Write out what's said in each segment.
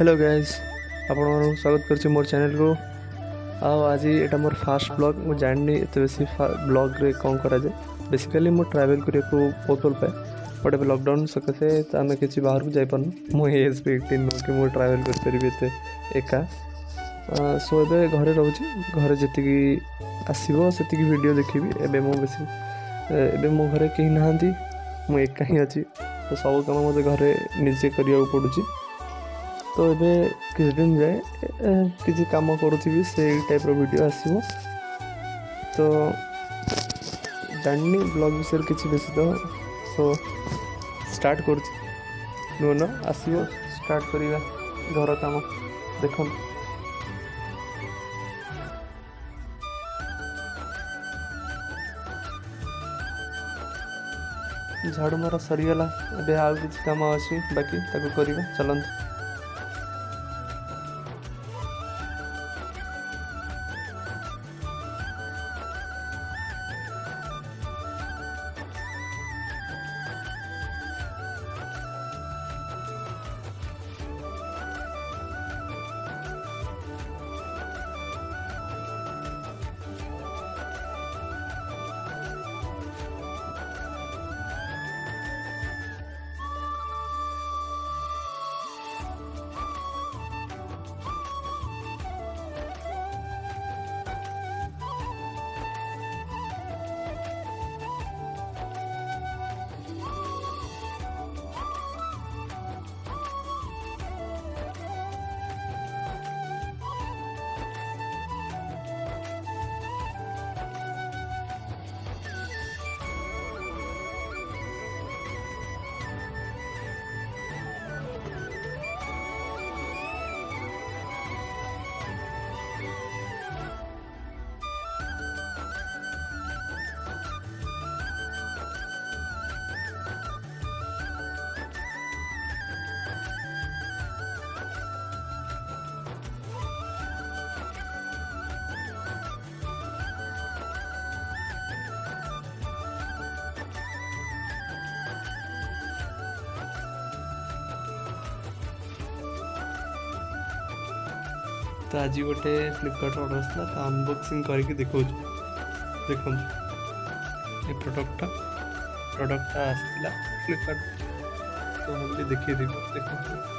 Hello guys आपण स्वागत करछि मोर चैनल को। आज एटा मोर फास्ट ब्लॉग मु जाननी एत बेसी ब्लॉग रे कौन करा जाए। बेसिकली मु ट्रैवल करिया को बहुत भल पाए बट ए लॉकडाउन सकाशे तो आम कि बाहर को जाई पारनु। मु एज भी 18 नो कि मु ट्रैवल कर परिबे एते एका। सो ए घरे रहूछि घरे जति आसीबो सेति वीडियो देखिबी। एबे मु बेसी एबे मो घरे केही नाहंती मु एका ही अछि तो सब काम मते घरे निजे करिया पड़ुछि। तो ये किसी दिन जाए किसी कम करुँगी से टाइप वीडियो आसो तो जाननी ब्लॉग विषय किसी बेसी तो सो स्टार्ट कर नुआ न आसो स्टार्ट करवा घर काम देख झाड़ू मारा सरीगला ए आउ किसी कम अच्छी बाकी करवा चलते। तो आज गोटे फ्लिपकार्ट ऑर्डर आसला तो अनबॉक्सिंग करके देखो देखो ये प्रोडक्टा आसला फ्लिपकार्ट तो हम देखिए देखो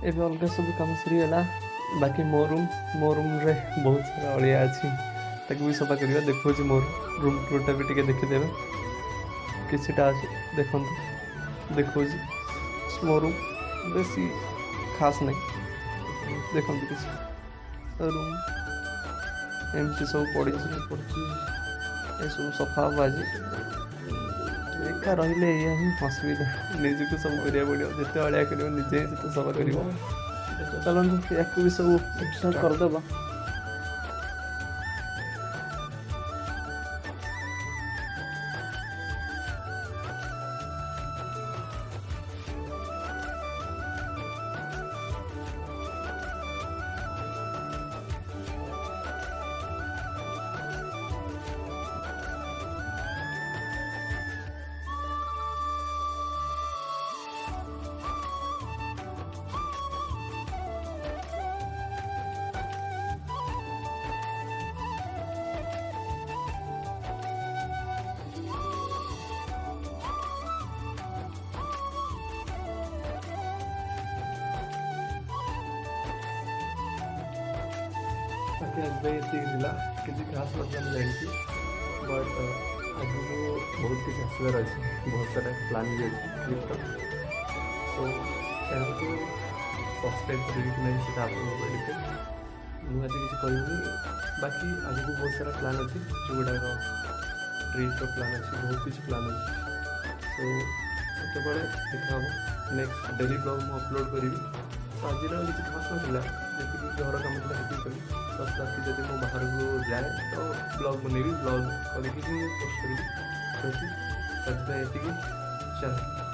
एबे अलग सब कम सरीगला बाकी मो रूम रे बहुत सारा अलिया अच्छी भी सफा करवा देखो मोर रूम टूरटा भी टे देखीदेवे किसीटा देखो देखो मो रूम बेसी खास नहीं देखो किसी रूम एमती सब पड़ी सब सफा बाजी एका रही असुविधा निजी सब करा पड़ो जिते अड़िया कर निजे ही सफा कर चलते या भी सब स्टार्ट करदे। किसी खास मतलब जानी बट आज बहुत किसी आसबार अच्छे बहुत सारा प्लान भी अच्छे ट्रिप तो चैनल को सब्सक्राइब करेंगे कि नहीं सीधा आपको मुझे किसी कहूनी बाकी आगे बहुत सारा प्लान अच्छी जो गुड़ाक ट्रिप्र प्लान अच्छी बहुत किसी प्लान अच्छी सो केवल देखा नेक्स्ट डेली ब्लॉग मुझे अपलोड करी तो आज किसी खास ना जी घर कम था ये कली बस बाकी जब मैं बाहर को जाए तो ब्लॉग बनैबी ब्लॉग करके पोस्ट करी ये चल